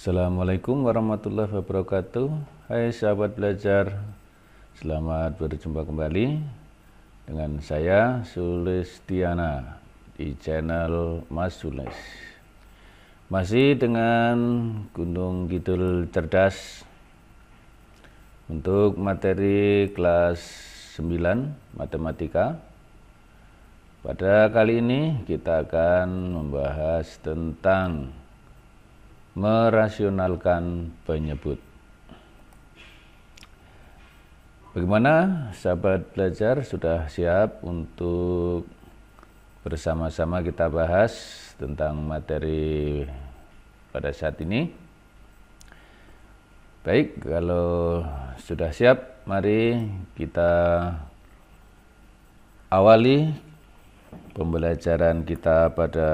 Assalamualaikum warahmatullahi wabarakatuh. Hai sahabat belajar, selamat berjumpa kembali dengan saya Sulistiana di channel Mas Sules. Masih dengan Gunung Kidul Cerdas untuk materi kelas 9 Matematika. Pada kali ini kita akan membahas tentang merasionalkan penyebut. Bagaimana sahabat belajar, sudah siap untuk bersama-sama kita bahas tentang materi pada saat ini? Baik, kalau sudah siap, mari kita awali pembelajaran kita pada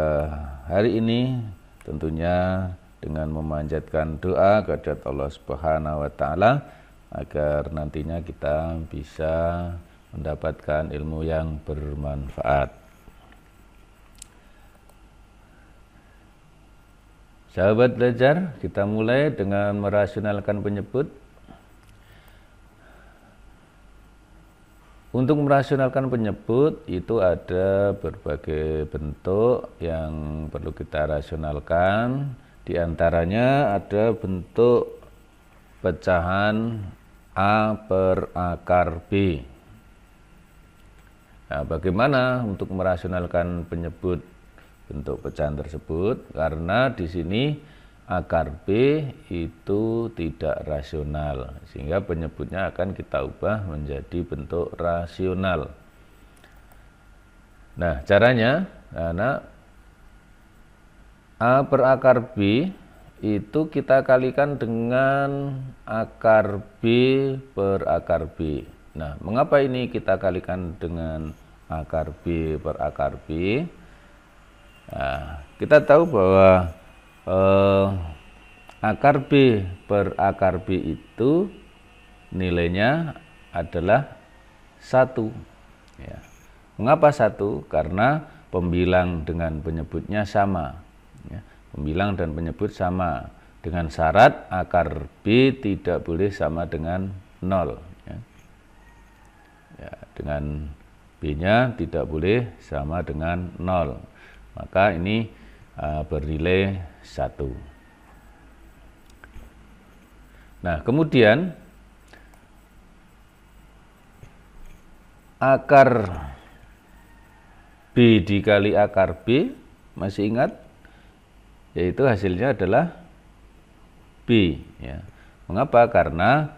hari ini, tentunya dengan memanjatkan doa kepada Allah Subhanahu wa taala agar nantinya kita bisa mendapatkan ilmu yang bermanfaat. Sahabat belajar, kita mulai dengan merasionalkan penyebut. Untuk merasionalkan penyebut itu ada berbagai bentuk yang perlu kita rasionalkan. Di antaranya ada bentuk pecahan A per akar B. Nah, bagaimana untuk merasionalkan penyebut bentuk pecahan tersebut? Karena di sini akar B itu tidak rasional, sehingga penyebutnya akan kita ubah menjadi bentuk rasional. Nah, caranya, anak A per akar B itu kita kalikan dengan akar B per akar B. Nah, mengapa ini kita kalikan dengan akar B per akar B? Nah, kita tahu bahwa akar B per akar B itu nilainya adalah 1. Ya. Mengapa 1? Karena pembilang dengan penyebutnya sama. Ya, pembilang dan penyebut sama, dengan syarat akar B tidak boleh sama dengan 0. Ya. Ya, dengan B-nya tidak boleh sama dengan 0. Maka ini bernilai 1. Nah, kemudian akar B dikali akar B, masih ingat? Yaitu hasilnya adalah B. Ya. Mengapa? Karena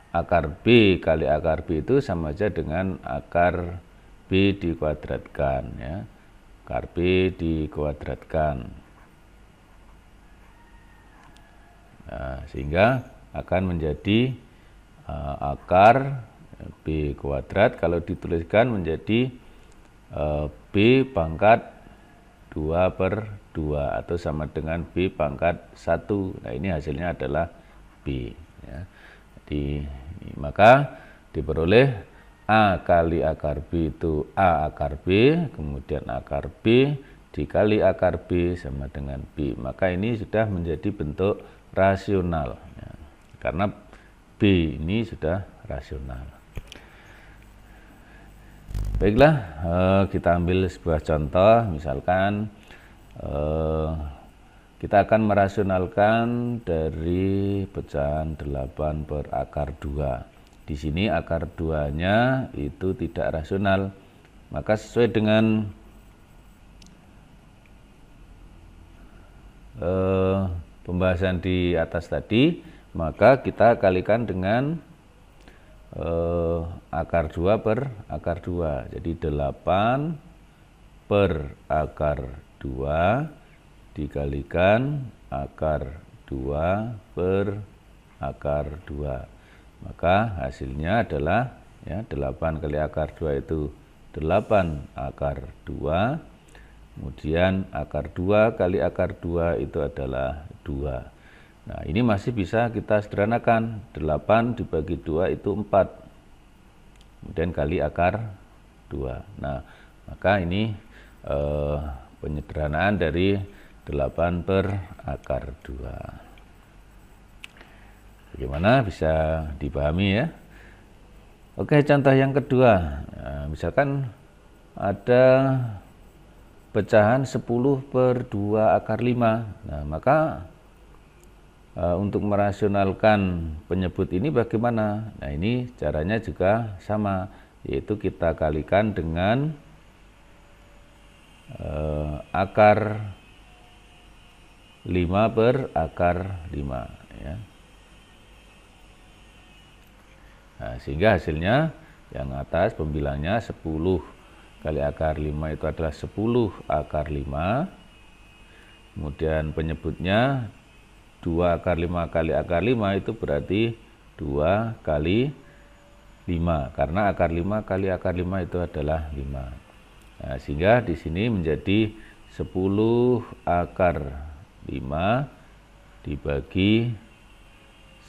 akar B kali akar B itu sama saja dengan akar B dikuadratkan. Ya. Akar B dikuadratkan. Nah, sehingga akan menjadi akar B kuadrat kalau dituliskan menjadi B pangkat 2 per 2 atau sama dengan B pangkat 1. Nah, ini hasilnya adalah B. Ya. Jadi, maka diperoleh A kali akar B itu A akar B, kemudian akar B dikali akar B sama dengan B. Maka ini sudah menjadi bentuk rasional. Ya. Karena B ini sudah rasional. Baiklah, kita ambil sebuah contoh, misalkan kita akan merasionalkan dari pecahan 8 per akar 2. Di sini akar 2-nya itu tidak rasional. Maka sesuai dengan pembahasan di atas tadi, maka kita kalikan dengan akar 2 per akar 2. Jadi 8 per akar 2 dikalikan akar 2 per akar 2. Maka hasilnya adalah, ya, 8 kali akar 2 itu 8 akar 2. Kemudian akar 2 kali akar 2 itu adalah 2. Nah, ini masih bisa kita sederhanakan. 8 dibagi 2 itu 4. Kemudian kali akar 2. Nah, maka ini penyederhanaan dari 8 per akar 2. Bagaimana, bisa dipahami ya? Oke, contoh yang kedua. Nah, misalkan ada pecahan 10 per 2 akar 5. Nah, maka untuk merasionalkan penyebut ini bagaimana? Nah, ini caranya juga sama, yaitu kita kalikan dengan akar 5 per akar 5 ya. Nah, sehingga hasilnya yang atas pembilangnya 10 kali akar 5 itu adalah 10 akar 5. Kemudian penyebutnya 2 akar 5 kali akar 5 itu berarti 2 kali 5, karena akar 5 kali akar 5 itu adalah 5. Nah, sehingga di sini menjadi 10 akar 5 dibagi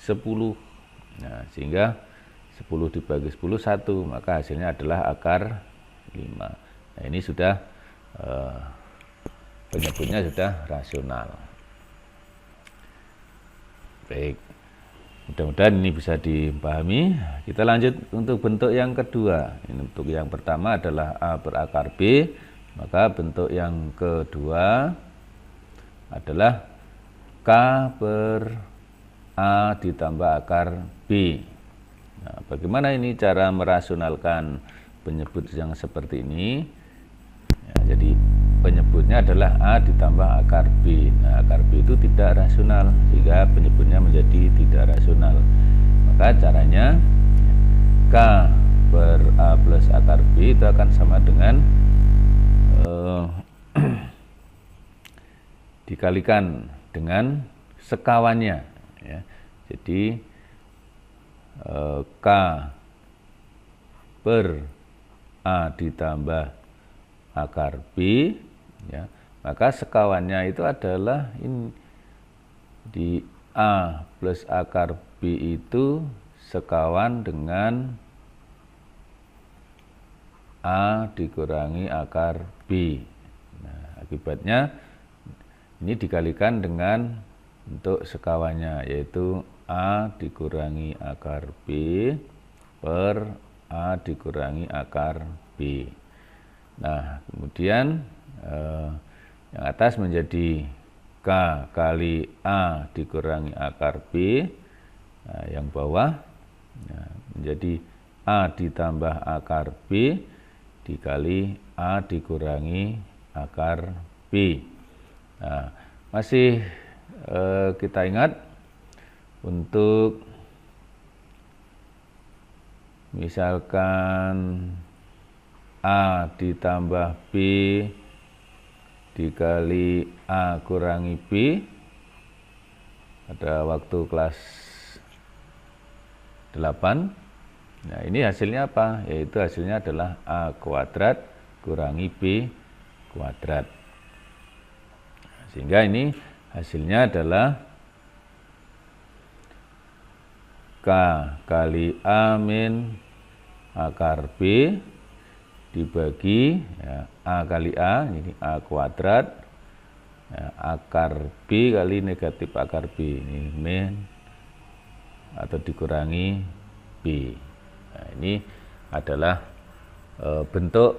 10. Nah, sehingga 10 dibagi 10 1, maka hasilnya adalah akar 5. Nah, ini sudah penyebutnya sudah rasional. Baik, mudah-mudahan ini bisa dipahami. Kita lanjut untuk bentuk yang kedua. Ini bentuk yang pertama adalah A per akar B, maka bentuk yang kedua adalah K per A ditambah akar B. Nah, bagaimana ini cara merasionalkan penyebut yang seperti ini? Ya, jadi penyebutnya adalah A ditambah akar B. Nah, akar B itu tidak rasional, sehingga penyebutnya menjadi tidak rasional. Maka caranya K per A plus akar B itu akan sama dengan dikalikan dengan sekawannya ya. Jadi K per A ditambah akar B ya, maka sekawannya itu adalah ini, di A plus akar B itu sekawan dengan A dikurangi akar B. Nah, akibatnya ini dikalikan dengan bentuk sekawannya, yaitu A dikurangi akar B per A dikurangi akar B. Nah, kemudian yang atas menjadi K kali A dikurangi akar B. Nah, yang bawah menjadi A ditambah akar B dikali A dikurangi akar B. Nah, masih kita ingat untuk misalkan A ditambah B dikali A kurangi B pada waktu kelas 8. Nah, ini hasilnya apa? Yaitu hasilnya adalah A kuadrat kurangi B kuadrat. Sehingga ini hasilnya adalah K kali A min akar B dibagi ya, A kali A, ini A kuadrat ya, akar B kali negatif akar B, ini min atau dikurangi B. Nah, ini adalah bentuk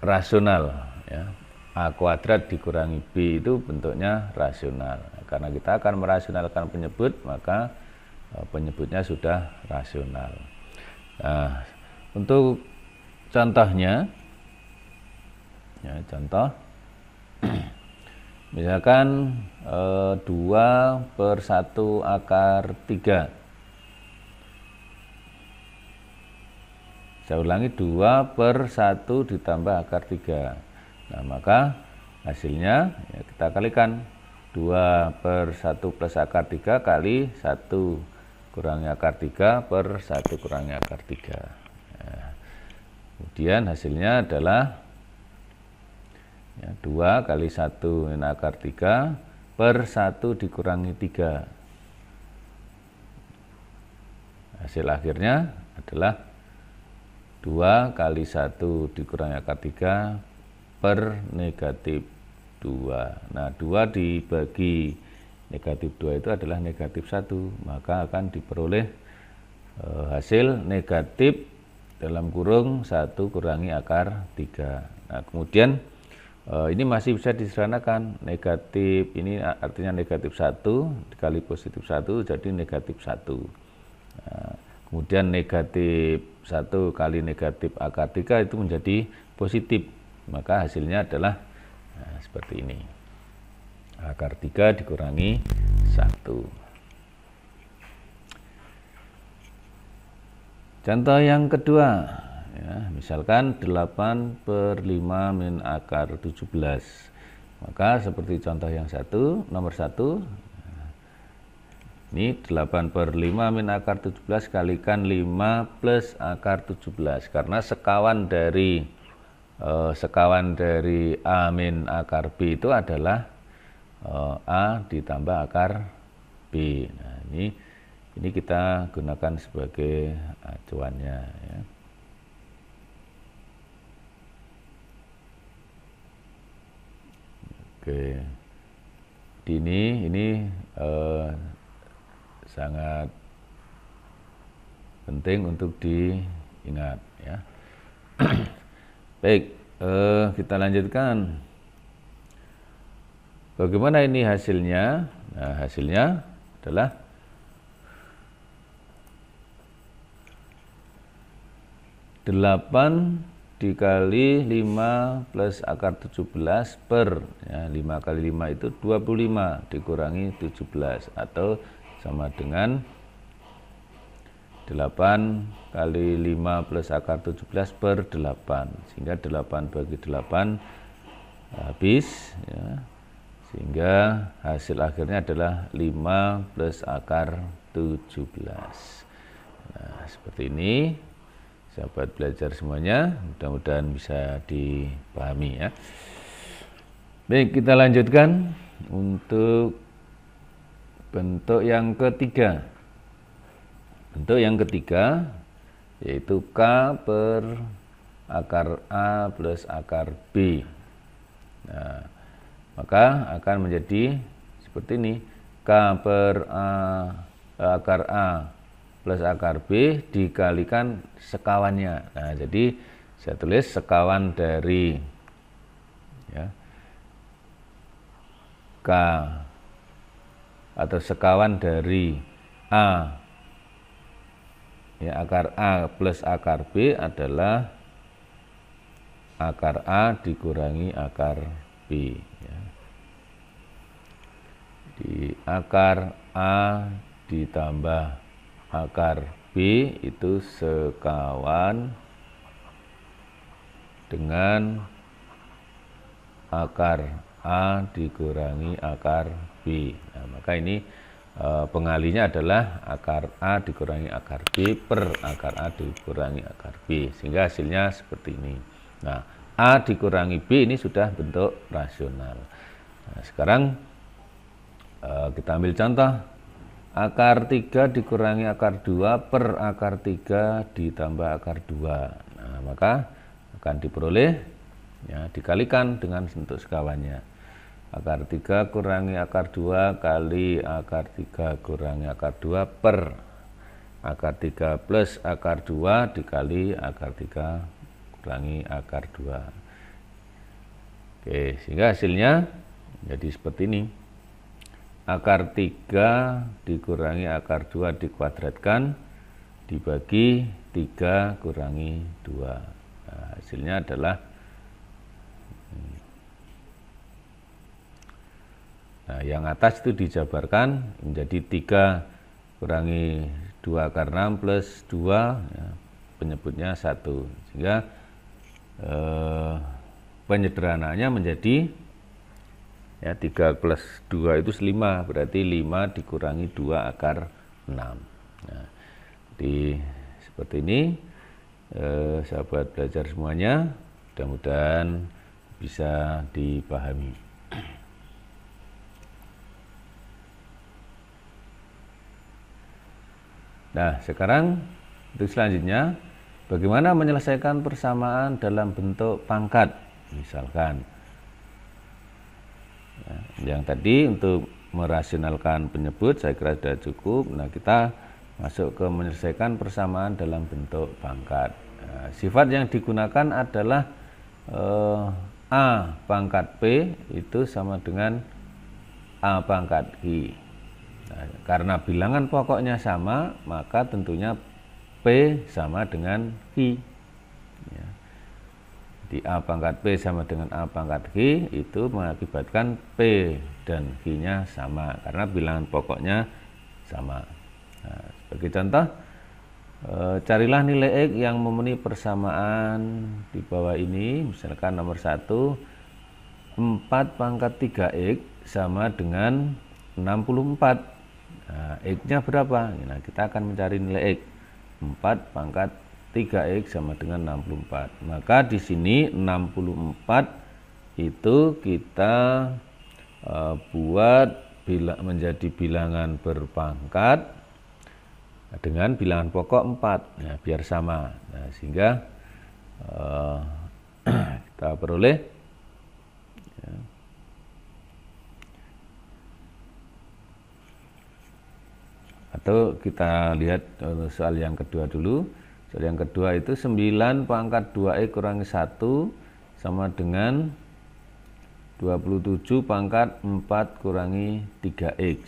rasional ya. A kuadrat dikurangi B itu bentuknya rasional. Karena kita akan merasionalkan penyebut, maka penyebutnya sudah rasional. Nah, untuk contohnya ya, contoh misalkan 2 per 1 akar 3. Saya ulangi, 2 per 1 ditambah akar 3. Nah, maka hasilnya ya, kita kalikan 2 per 1 plus akar 3 kali 1 kurangi akar 3 per 1 kurangi akar 3. Nah, kemudian hasilnya adalah ya, 2 kali 1 min akar 3 per 1 dikurangi 3. Hasil akhirnya adalah 2 kali 1 dikurangi akar 3 per negatif 2. Nah, 2 dibagi negatif 2 itu adalah negatif 1, maka akan diperoleh hasil negatif dalam kurung 1 kurangi akar 3. Nah, kemudian ini masih bisa disederhanakan. Negatif ini artinya negatif 1 dikali positif 1 jadi negatif 1. Nah, kemudian negatif 1 kali negatif akar 3 itu menjadi positif, maka hasilnya adalah seperti ini. Akar 3 dikurangi 1. Contoh yang kedua, ya, misalkan 8/5 min akar 17. Maka seperti contoh yang nomor 1, ini 8/5 min akar 17 kalikan 5 plus akar 17. Karena sekawan dari A min akar B itu adalah A ditambah akar B. Nah, ini kita gunakan sebagai acuannya, ya. Oke, ini sangat penting untuk diingat, ya. Baik, kita lanjutkan. Bagaimana ini hasilnya? Nah, hasilnya adalah 8 dikali 5 plus akar 17 per, ya, 5 kali 5 itu 25 dikurangi 17 atau sama dengan 8 kali 5 plus akar 17 per 8, sehingga 8 bagi 8 habis, ya. Sehingga hasil akhirnya adalah 5 plus akar 17. Nah, seperti ini sahabat belajar semuanya, mudah-mudahan bisa dipahami, ya. Baik, kita lanjutkan untuk bentuk yang ketiga. Bentuk yang ketiga yaitu K per akar A plus akar B. Nah, maka akan menjadi seperti ini. K per akar A plus akar B dikalikan sekawannya. Nah, jadi saya tulis sekawan dari, ya, K atau sekawan dari A, ya, akar A plus akar B adalah akar A dikurangi akar B, ya. Di akar A ditambah akar B itu sekawan dengan akar A dikurangi akar B. Nah, maka ini pengalinya adalah akar A dikurangi akar B per akar A dikurangi akar B, sehingga hasilnya seperti ini. Nah, A dikurangi B ini sudah bentuk rasional. Nah, sekarang kita ambil contoh. Akar 3 dikurangi akar 2 per akar 3 ditambah akar 2. Nah, maka akan diperoleh, ya, dikalikan dengan bentuk sekawannya. Akar 3 kurangi akar 2 kali akar 3 kurangi akar 2 per akar 3 plus akar 2 dikali akar 3 kurangi akar 2. Oke, sehingga hasilnya jadi seperti ini. Akar 3 dikurangi akar 2 dikuadratkan dibagi 3 kurangi 2. Nah, hasilnya adalah, nah, yang atas itu dijabarkan menjadi 3 kurangi 2 akar 6 plus 2, ya, penyebutnya 1. Sehingga penyederhanaannya menjadi, ya, 3 plus 2 itu 5, berarti 5 dikurangi 2 akar 6. Nah, seperti ini, sahabat belajar semuanya, mudah-mudahan bisa dipahami. Nah, sekarang untuk selanjutnya, bagaimana menyelesaikan persamaan dalam bentuk pangkat. Misalkan Nah, yang tadi untuk merasionalkan penyebut saya kira sudah cukup. Nah, kita masuk ke menyelesaikan persamaan dalam bentuk pangkat. Nah, sifat yang digunakan adalah A pangkat P itu sama dengan A pangkat Q. Nah, karena bilangan pokoknya sama, maka tentunya P sama dengan Q. Ya. Di A pangkat P sama dengan A pangkat Q itu mengakibatkan P dan Q-nya sama karena bilangan pokoknya sama. Nah, sebagai contoh, carilah nilai X yang memenuhi persamaan di bawah ini. Misalkan nomor 1, 4 pangkat 3X sama dengan 64. Nah, X-nya berapa? Nah, kita akan mencari nilai X. 4 pangkat 3X sama dengan 64. Maka di sini 64 itu kita buat menjadi bilangan berpangkat dengan bilangan pokok 4. Nah, biar sama. Nah, sehingga kita peroleh ya, atau kita lihat soal yang kedua dulu. Soal yang kedua itu 9 pangkat 2X kurangi 1 sama dengan 27 pangkat 4 kurangi 3X.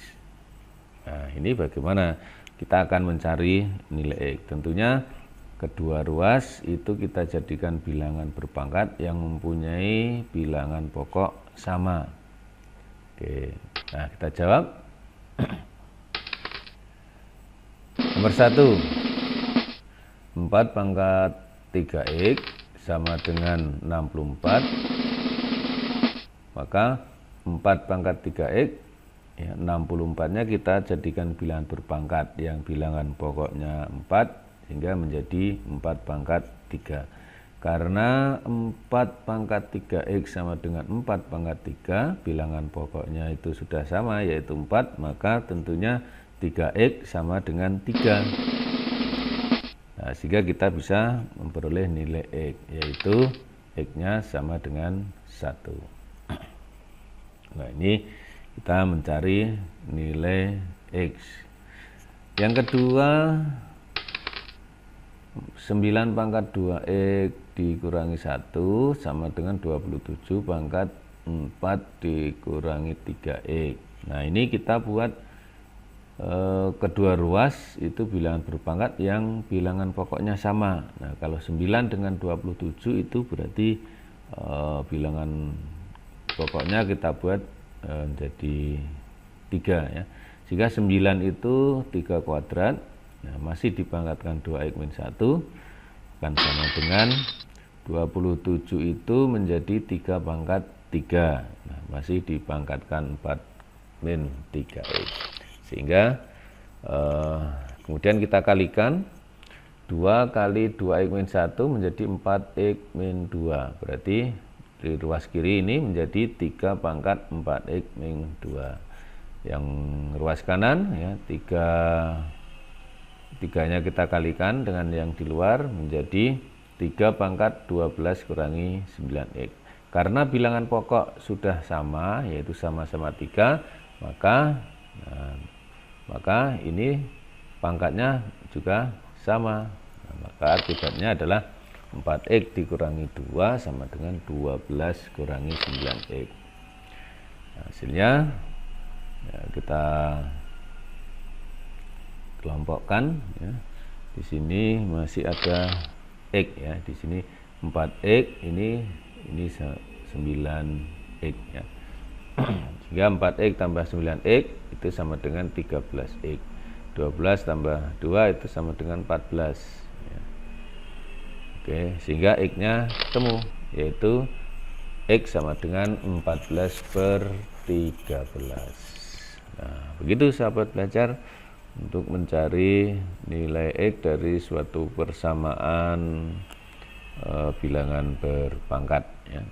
Nah, ini bagaimana kita akan mencari nilai X. Tentunya kedua ruas itu kita jadikan bilangan berpangkat yang mempunyai bilangan pokok sama. Oke, nah kita jawab. Nomor 1, 4 pangkat 3X sama dengan 64. Maka 4 pangkat 3X ya, 64-nya kita jadikan bilangan berpangkat yang bilangan pokoknya 4 sehingga menjadi 4 pangkat 3. Karena 4 pangkat 3X sama dengan 4 pangkat 3, bilangan pokoknya itu sudah sama yaitu 4, maka tentunya 3X sama dengan 3. Nah, sehingga kita bisa memperoleh nilai X, yaitu X-nya sama dengan 1. Nah, ini kita mencari nilai X. Yang kedua, 9 pangkat 2X dikurangi 1 sama dengan 27 pangkat 4 dikurangi 3X. Nah, ini kita buat kedua ruas itu bilangan berpangkat yang bilangan pokoknya sama. Nah, kalau 9 dengan 27 itu berarti bilangan pokoknya kita buat jadi 3 ya. Jika 9 itu 3 kuadrat, nah, masih dipangkatkan 2X min 1 kan sama dengan 27 itu menjadi 3 pangkat 3. Nah, masih dipangkatkan 4 min 3X. Sehingga kemudian kita kalikan 2 kali 2X min 1 menjadi 4X min 2. Berarti di ruas kiri ini menjadi 3 pangkat 4X min 2. Yang ruas kanan ya 3-nya kita kalikan dengan yang di luar menjadi 3 pangkat 12 kurangi 9X. Karena bilangan pokok sudah sama yaitu sama-sama 3, maka ini pangkatnya juga sama. Nah, maka akibatnya adalah 4X dikurangi 2 sama dengan 12 kurangi 9X. Nah, hasilnya ya, kita kelompokkan ya. Di sini masih ada X ya. Di sini 4X, ini 9X ya. Sehingga 4X tambah 9X itu sama dengan 13X. 12 tambah 2 itu sama dengan 14 ya. Oke, sehingga X-nya ketemu yaitu X sama dengan 14/13. Nah, begitu sahabat belajar untuk mencari nilai X dari suatu persamaan bilangan berpangkat ya.